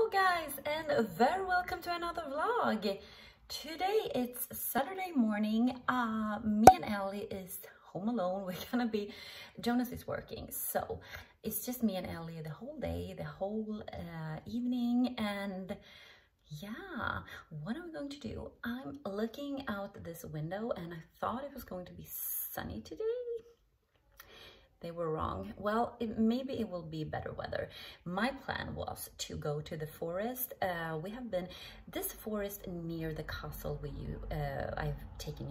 Hello guys, and very welcome to another vlog. Today it's Saturday morning. Me and Elly is home alone. We're gonna be, Jonas is working, so it's just me and Elly the whole day, the whole evening. And yeah, what are we going to do? I'm looking out this window and I thought it was going to be sunny today. They were wrong. Well, maybe it will be better weather. My plan was to go to the forest. We have been this forest near the castle I've taken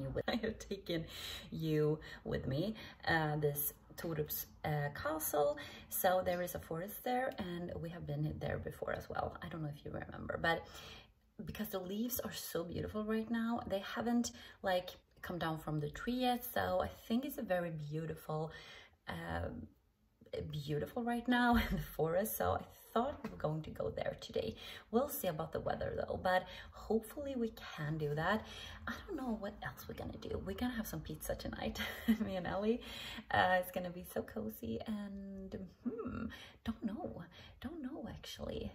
you with me. This Turups Castle. So there is a forest there, and we have been there before as well. I don't know if you remember, but because the leaves are so beautiful right now, they haven't like come down from the tree yet. So I think it's a very beautiful right now in the forest, so I thought we were going to go there today. We'll see about the weather though, but hopefully we can do that. I don't know what else we're gonna do. We're gonna have some pizza tonight, me and Elly. It's gonna be so cozy, and don't know actually.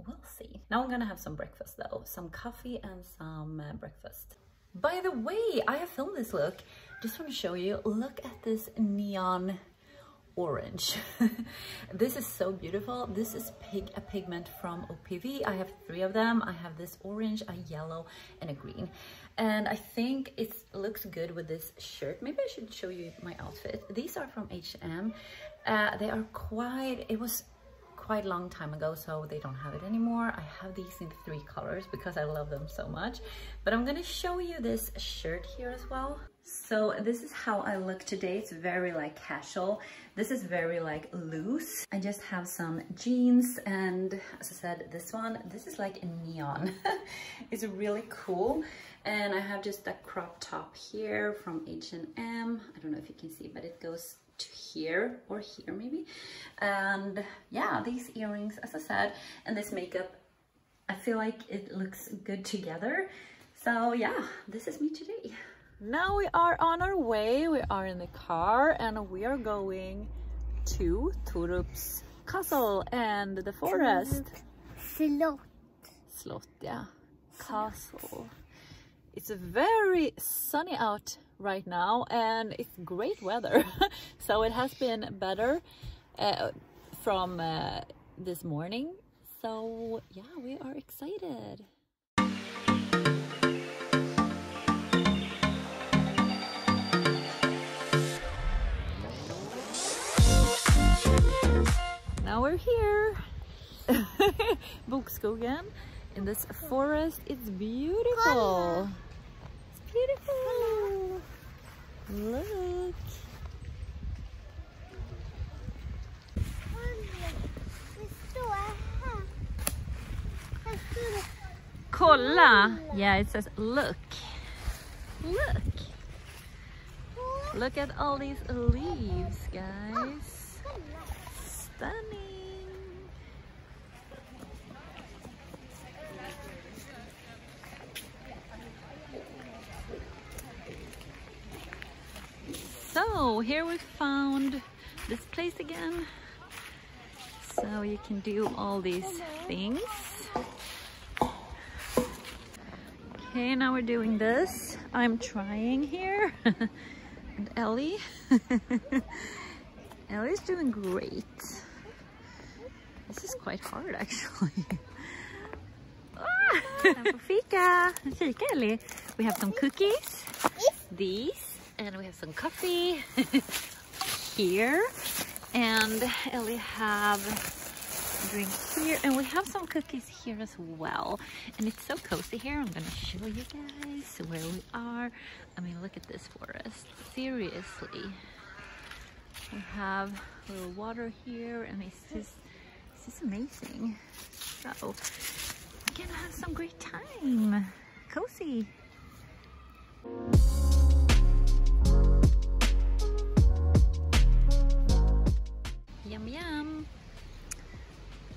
We'll see. Now I'm gonna have some breakfast though, some coffee and some breakfast. By the way, I have filmed this look. Just want to show you, look at this neon orange. This is so beautiful. This is a pigment from OPV. I have 3 of them. I have this orange, a yellow, and a green. And I think it looks good with this shirt. Maybe I should show you my outfit. These are from H&M. They are it was quite a long time ago, so they don't have it anymore. I have these in 3 colors because I love them so much. But I'm gonna show you this shirt here as well. So this is how I look today. It's very like casual. This is very like loose. I just have some jeans, and as I said, this is like a neon. It's really cool. And I have just a crop top here from H&M. I don't know if you can see, but it goes to here or here maybe. And yeah, these earrings, as I said, and this makeup, I feel like it looks good together. So yeah, this is me today. Now we are on our way. We are in the car and we are going to Turups Castle and the forest. Slot, yeah. Castle. It's very sunny out right now and it's great weather. So it has been better from this morning. So yeah, we are excited. Now we're here. Bokskogen in this forest. It's beautiful. It's beautiful. Look. Kolla. Yeah, it says look. Look. Look at all these leaves, guys. Stunning. So here we found this place again, so you can do all these things. Okay, now we're doing this. I'm trying here. And Elly. Elly's doing great. This is quite hard actually. Time for fika. Fika, Elly. We have some cookies. These. And we have some coffee here. And Elly have a drink here. And we have some cookies here as well. And it's so cozy here. I'm going to show you guys where we are. I mean, look at this forest. Seriously. We have a little water here, and it's just amazing. So we're gonna have some great time. Cozy. Yum yum.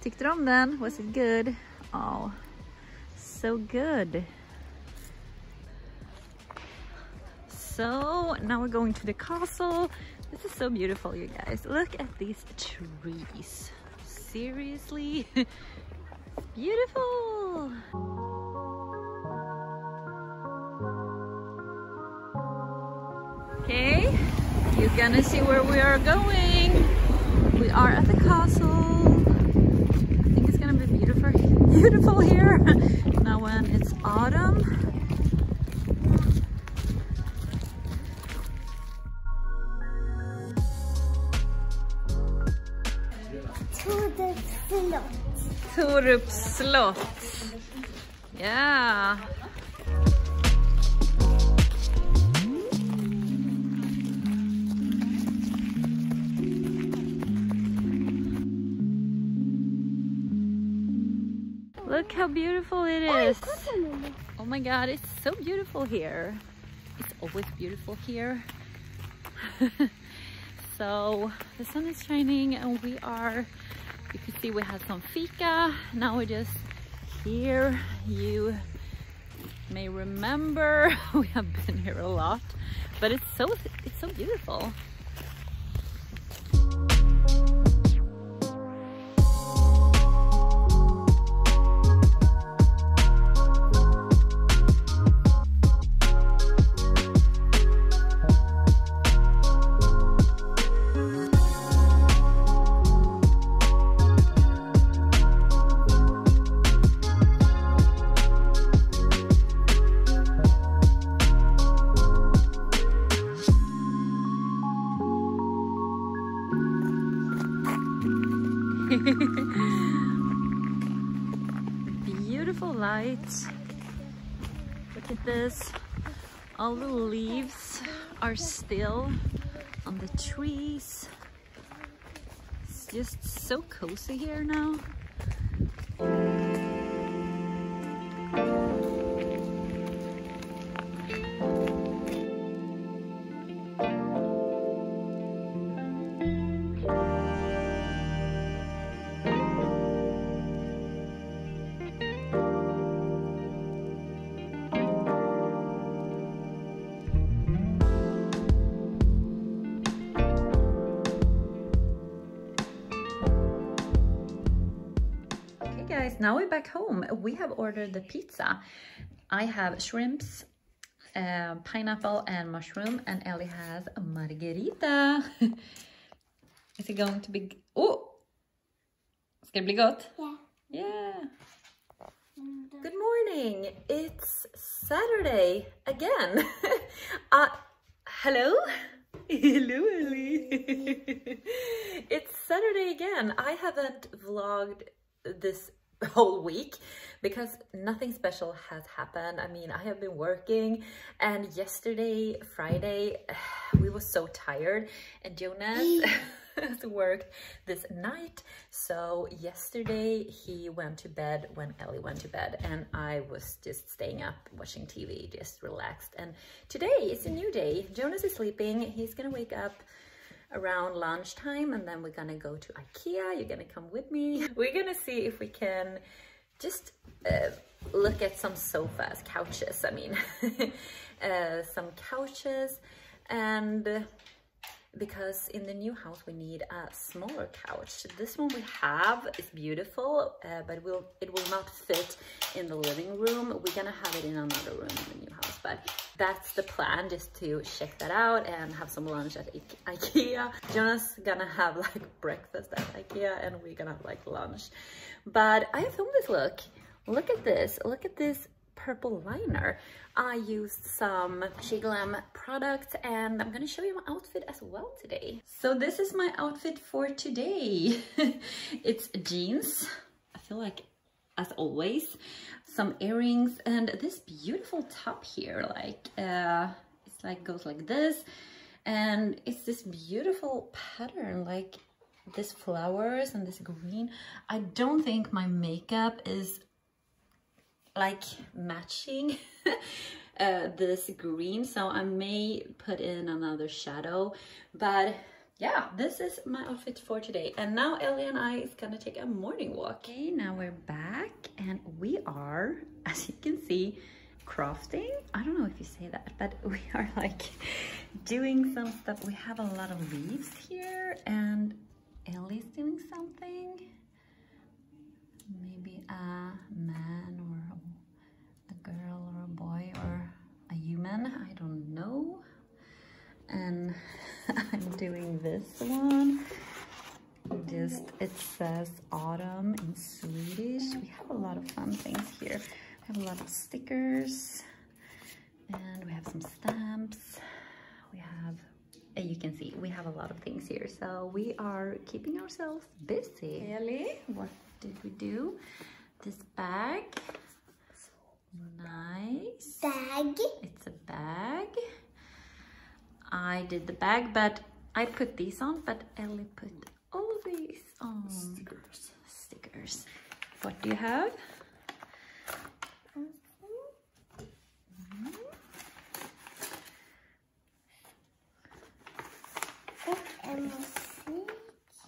Tyckte du om den? Was it good? Oh, so good. So now we're going to the castle. This is so beautiful, you guys. Look at these trees. Seriously, Beautiful! Okay, you're gonna see where we are going. We are at the castle. I think it's gonna be beautiful here now when it's autumn. Turups slot. Yeah. Look how beautiful it is. Oh my god, it's so beautiful here. It's always beautiful here. So the sun is shining and we are, you can see we had some fika. Now we're just here. You may remember we have been here a lot, but it's so beautiful. Beautiful lights. Look at this. All the leaves are still on the trees. It's just so cozy here now. Guys, now we're back home. We have ordered the pizza. I have shrimps, pineapple and mushroom, and Elly has a margarita. Is it going to be... Oh! Ska det bli gott? Yeah. Yeah. Good morning. It's Saturday again. Hello? Hello, Elly. It's Saturday again. I haven't vlogged this whole week because nothing special has happened. I mean, I have been working, and yesterday, Friday, we were so tired, and Jonas has worked this night. So yesterday he went to bed when Elly went to bed, and I was just staying up watching TV, just relaxed. And today is a new day. Jonas is sleeping. He's gonna wake up around lunchtime, and then we're gonna go to IKEA. You're gonna come with me. We're gonna see if we can just look at some sofas, couches, I mean. Some couches, and because in the new house we need a smaller couch. This one we have is beautiful, but it will not fit in the living room. We're gonna have it in another room in the new house, but that's the plan, just to check that out and have some lunch at IKEA. Jonas gonna have like breakfast at IKEA, and we're gonna have like lunch. But I have filmed this look. Look at this purple liner. I used some Shiglam products, and I'm gonna show you my outfit as well today. So this is my outfit for today. It's jeans, I feel like, as always, some earrings, and this beautiful top here, like it's like goes like this, and it's this beautiful pattern, like this flowers and this green. I don't think my makeup is like matching this green, so I may put in another shadow. But yeah, this is my outfit for today. And now Elly and I is gonna take a morning walk. Okay, now we're back, and we are, as you can see, crafting. I don't know if you say that, but we are like doing some stuff. We have a lot of leaves here, and Elly's doing something. Maybe a this one. Just, it says autumn in Swedish. We have a lot of fun things here. We have a lot of stickers and we have some stamps. We have, you can see, we have a lot of things here. So we are keeping ourselves busy. Elly, what did we do? This bag. Nice. Bag. It's a bag. I did the bag, but I put these on, but Elly put all these on. Stickers. Stickers. What do you have?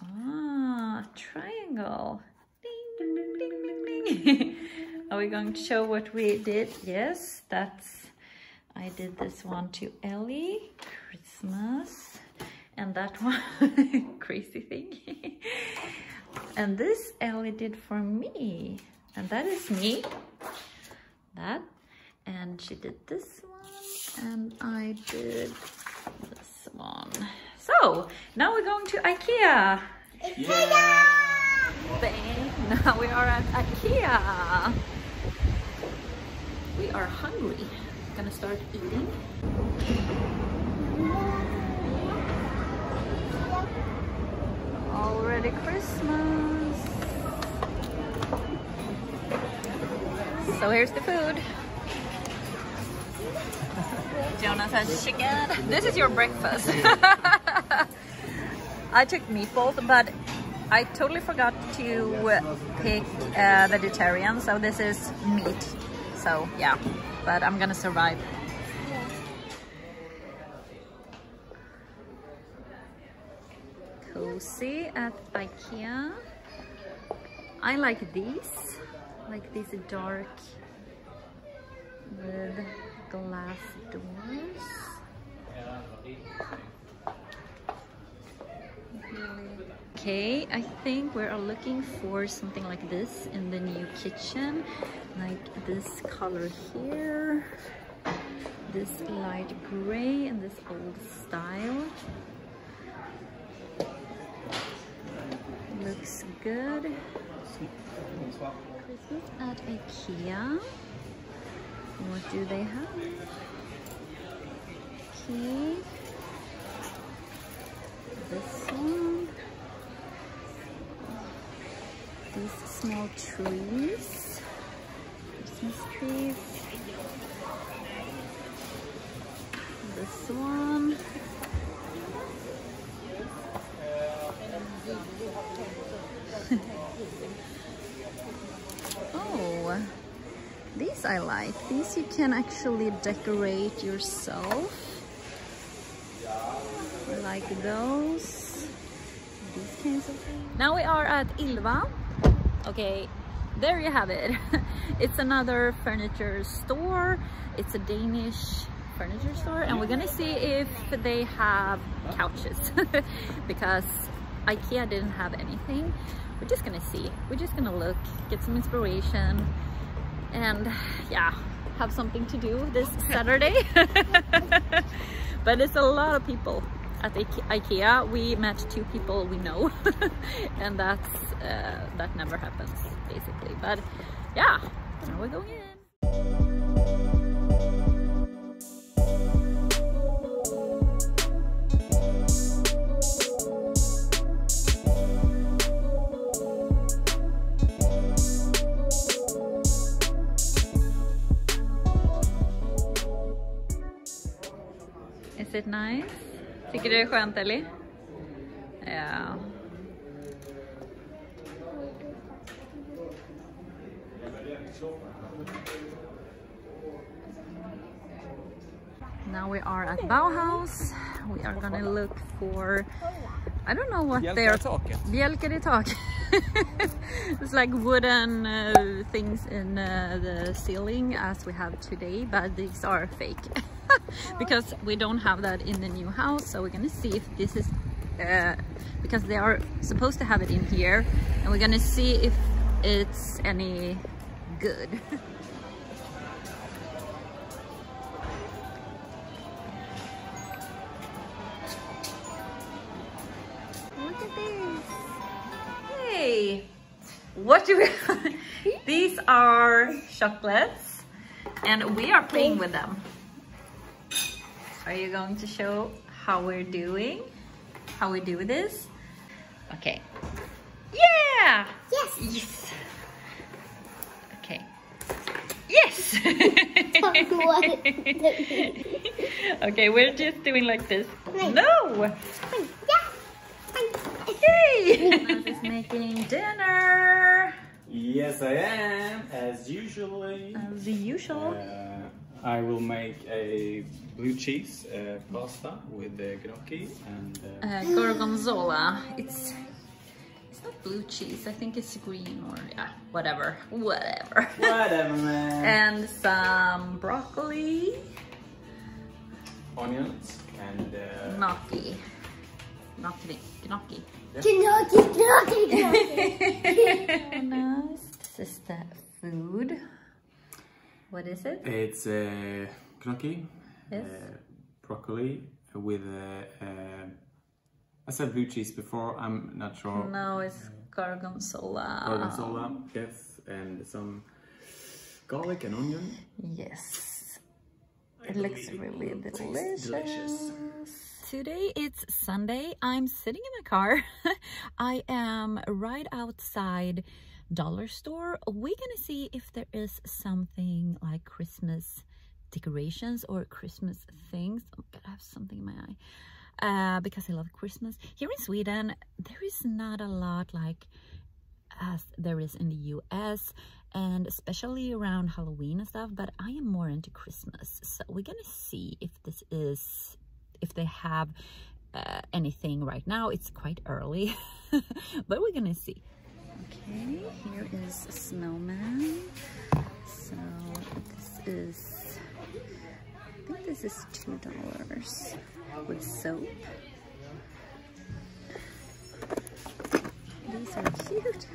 Ah, triangle. Ding, ding, ding, ding, ding, ding. Are we going to show what we did? Yes, I did this one to Elly, Christmas, and that one, crazy thing. And this Elly did for me, and that is me, that, and she did this one, and I did this one. So, now we're going to IKEA. Yeah! Now we are at IKEA. We are hungry. Gonna start eating. Already Christmas. So here's the food. Jonas has chicken. This is your breakfast. I took meatballs, but I totally forgot to pick vegetarian, so this is meat. So yeah, but I'm gonna survive. Cozy at IKEA. I like these dark with glass doors. Okay, I think we are looking for something like this in the new kitchen, like this color here, this light gray and this old style. Looks good. Christmas at IKEA. What do they have? Okay. This one. These small trees. Christmas trees. This one. Oh, these I like. These you can actually decorate yourself. I like those. These kinds of things. Now we are at Ilva. Okay, there you have it. It's another furniture store. It's a Danish furniture store, and we're gonna see if they have couches because IKEA didn't have anything. We're just gonna see. We're just gonna look, get some inspiration, and yeah, have something to do this Saturday. But it's a lot of people at IKEA. We met 2 people we know, and that never happens basically. But yeah, now we're going in. Is it nice? Tycker du det är skönt, Elly? Ja. Now we are at Bauhaus. We are gonna look for, I don't know what they are. Bjälkar i taket. It's like wooden things in the ceiling as we have today, but these are fake. Because we don't have that in the new house, so we're gonna see if this is because they are supposed to have it in here, and we're gonna see if it's any good. what do we... These are chocolates and we are playing with them. Are you going to show how we're doing? How we do this? Okay. Yeah! Yes! Yes! Okay. Yes! Okay, we're just doing like this. No! Yay! Jonas is making dinner. Yes, I am, as usually. As usual. I will make a blue cheese pasta with gnocchi and Gorgonzola. It's not blue cheese. I think it's green or yeah, whatever. whatever, man. And some broccoli. Onions and Gnocchi. Gnocchi. Nice. This is the food. What is it? It's gnocchi, Yes. broccoli with I said blue cheese before. I'm not sure. No, it's gorgonzola. Gorgonzola, yes, and some garlic and onion. Yes. It looks really delicious. Today it's Sunday. I'm sitting in my car. I am right outside dollar store. We're gonna see if there is something like Christmas decorations or Christmas things. Oh God, I have something in my eye. Because I love Christmas. Here in Sweden, there is not a lot like as there is in the US, and especially around Halloween and stuff, but I am more into Christmas. So we're gonna see if if they have anything right now. It's quite early, but we're gonna see. Okay, here is a snowman. So this is, I think this is $2 with soap. These are cute.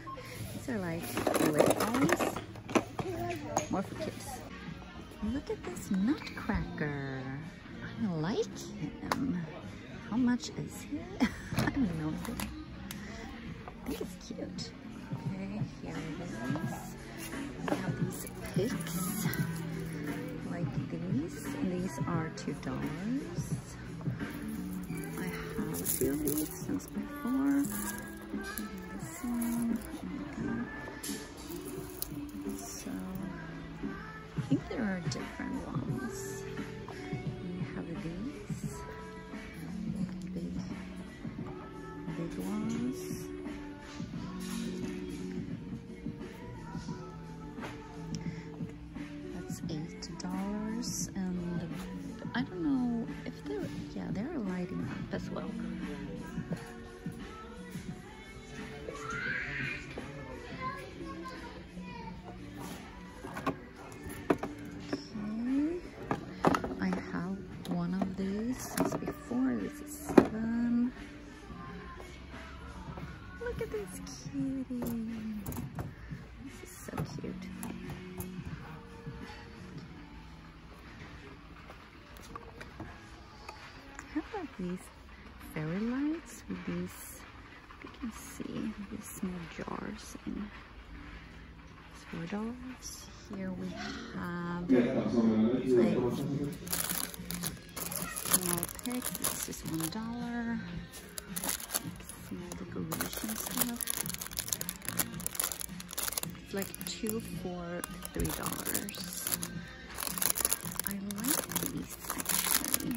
These are like lip balms. More for kids. Look at this nutcracker. I like him. How much is he? I don't know. I think it's cute. Okay, here it is. We have these pigs. Like these. And these are $2. I have a few of these since before. This one. So I think there are different ones. We have these big ones. That's $8, and I don't know if they're lighting up as well. Look at this cutie. This is so cute. How about these fairy lights with these, you can see, these small jars in $4. Here we have like small pigs. This is $1. Small decoration stuff. It's like 2 for $3. I like these actually.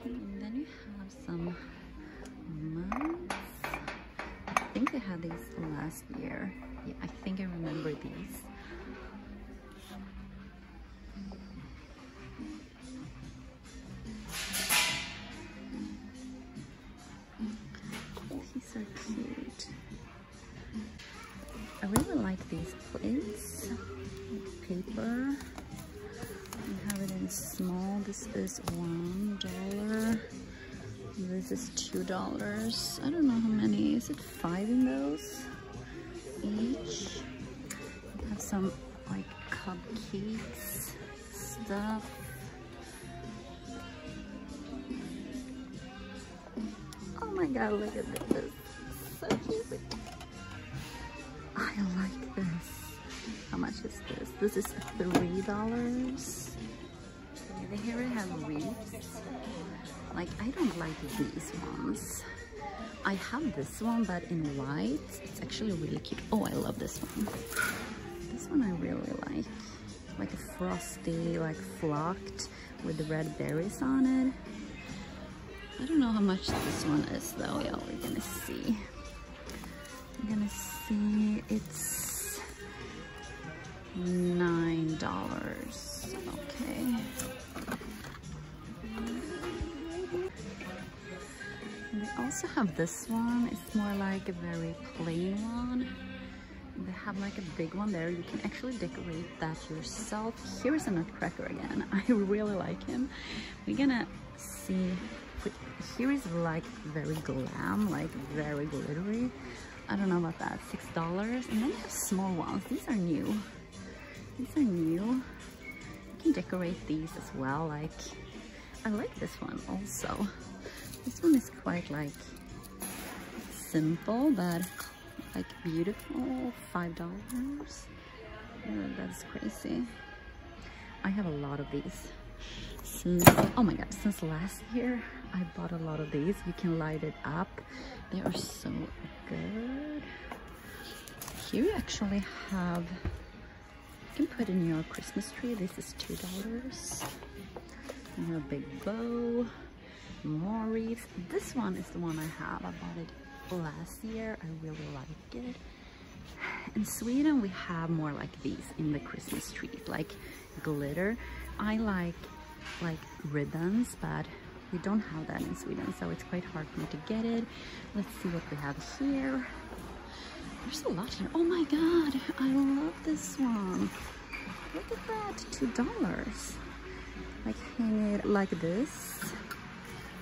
And then you have some mugs. I think they had these last year. Yeah, I think I remember these. These are cute. I really like these plates. Paper. We have it in small. This is $1. This is $2. I don't know how many. Is it 5 in those each? We have some like cupcakes stuff. Oh, my god, look at this. So cute. I like this. How much is this? This is $3. Here I have wreaths. Like, I don't like these ones. I have this one, but in white. It's actually really cute. Oh, I love this one. This one I really like. Like a frosty, like flocked with the red berries on it. I don't know how much this one is though. Yeah, we're gonna see. I'm gonna see. It's $9. Okay. And they also have this one. It's more like a very plain one. They have like a big one there. You can actually decorate that yourself. Here's a nutcracker again. I really like him. We're gonna see. Here is like very glam, like very glittery. I don't know about that. $6. And then you have small ones. These are new. These are new. You can decorate these as well. Like, I like this one also. This one is quite like simple, but like beautiful. $5. That's crazy. I have a lot of these. Oh my god, since last year I bought a lot of these. You can light it up. They are so good. Here you actually have, you can put in your Christmas tree. This is $2. You have a big bow, more wreaths. This one is the one I have. I bought it last year. I really like it. In Sweden we have more like these in the Christmas tree, like glitter. I like ribbons, but we don't have that in Sweden, so it's quite hard for me to get it. Let's see what we have here. There's a lot here. Oh my god, I love this one. Look at that, $2. Like hang it like this.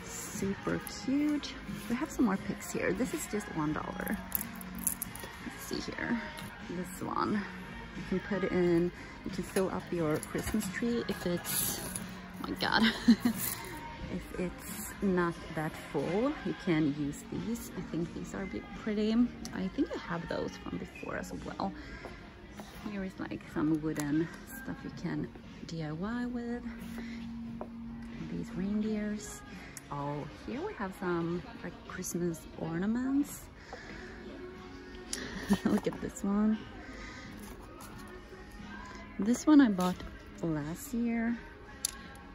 Super cute. We have some more pics here. This is just $1. Let's see here. This one. You can put it in, you can fill up your Christmas tree if it's, oh my god, if it's not that full, you can use these. I think these are a bit pretty. I think I have those from before as well. Here is like some wooden stuff you can DIY with. These reindeers. Oh, here we have some like Christmas ornaments. Look at this one. This one I bought last year.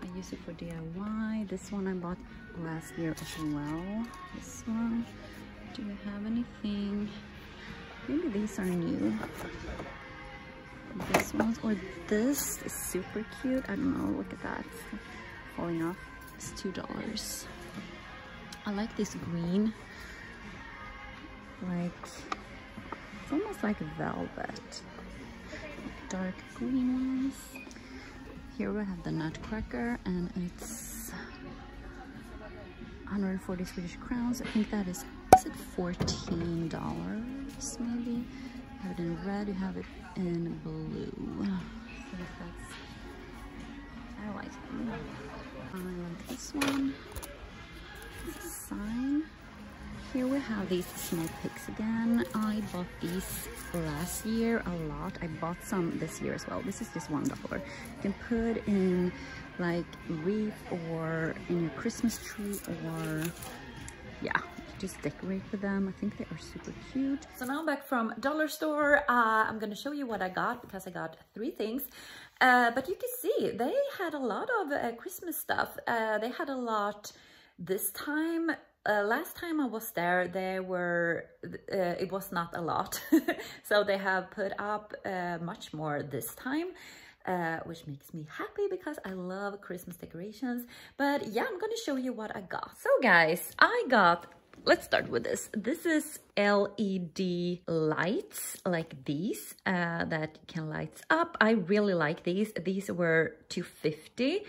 I use it for DIY. This one I bought last year as well. This one. Do we have anything? Maybe these are new. This one or this is super cute. I don't know. Look at that. It's falling off. It's $2. I like this green. Like, it's almost like velvet. Dark green ones. Here we have the nutcracker, and it's 140 Swedish crowns. I think that is it $14 maybe? You have it in red, you have it in blue. So that's, I like them. I like this one. It's a sign. Here we have these small pigs again. I bought these last year a lot. I bought some this year as well. This is just $1. You can put in like wreath or in your Christmas tree, or yeah, just decorate with them. I think they are super cute. So now I'm back from dollar store. I'm gonna show you what I got because I got 3 things. But you can see they had a lot of Christmas stuff. They had a lot this time. Last time I was there, there were, it was not a lot. So they have put up much more this time, which makes me happy because I love Christmas decorations. But yeah, I'm gonna show you what I got. So guys, I got, let's start with this. This is LED lights like these that can light up. I really like these. These were $250.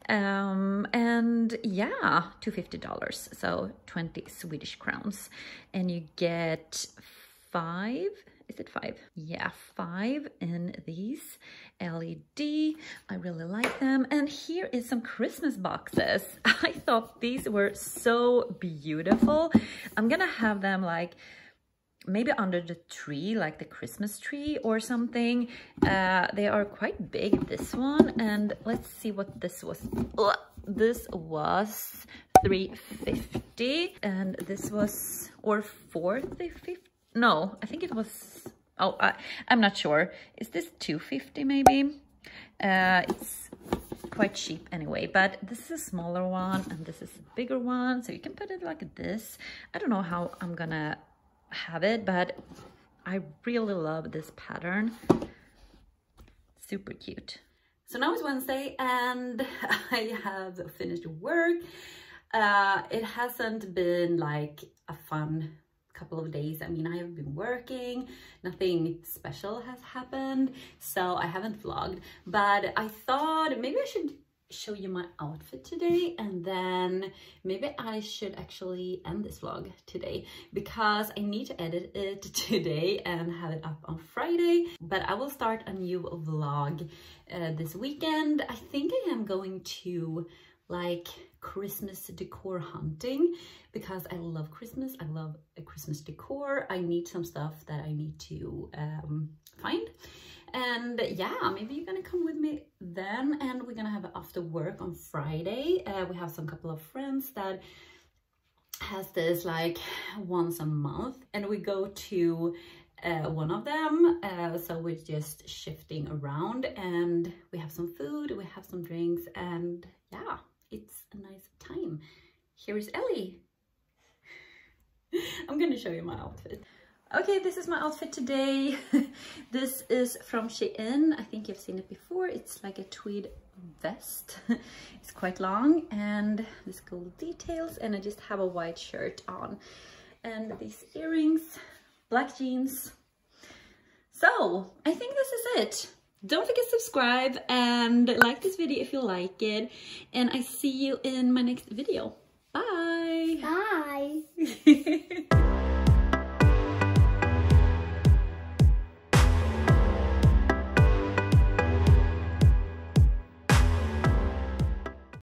And yeah, $250, so 20 Swedish crowns, and you get 5 Is it 5? Yeah, 5 in these LED. I really like them. And here is some Christmas boxes. I thought these were so beautiful. I'm gonna have them like maybe under the tree, like the Christmas tree or something. They are quite big, this one. And let's see what this was. This was $3.50 and this was, or $4.50. No, I think it was, I'm not sure. Is this $2.50 maybe? It's quite cheap anyway, but this is a smaller one and this is a bigger one. So you can put it like this. I don't know how I'm gonna have it, but I really love this pattern. Super cute. So now it's Wednesday and I have finished work. It hasn't been like a fun couple of days. I mean, I have been working, nothing special has happened, so I haven't vlogged, but I thought maybe I should show you my outfit today, and then maybe I should actually end this vlog today because I need to edit it today and have it up on Friday. But I will start a new vlog this weekend. I think I am going to like Christmas decor hunting because I love Christmas. I love a Christmas decor. I need some stuff that I need to find. And yeah, maybe you're gonna come with me then, and we're gonna have it after work on Friday. We have some couple of friends that has this like once a month, and we go to one of them, so we're just shifting around and we have some food, we have some drinks, and yeah, it's a nice time. Here is Elly. I'm gonna show you my outfit. Okay, this is my outfit today. This is from Shein. I think you've seen it before. It's like a tweed vest. It's quite long and this gold details, and I just have a white shirt on. And these earrings, black jeans. So, I think this is it. Don't forget to subscribe and like this video if you like it. And I see you in my next video. Bye! Bye!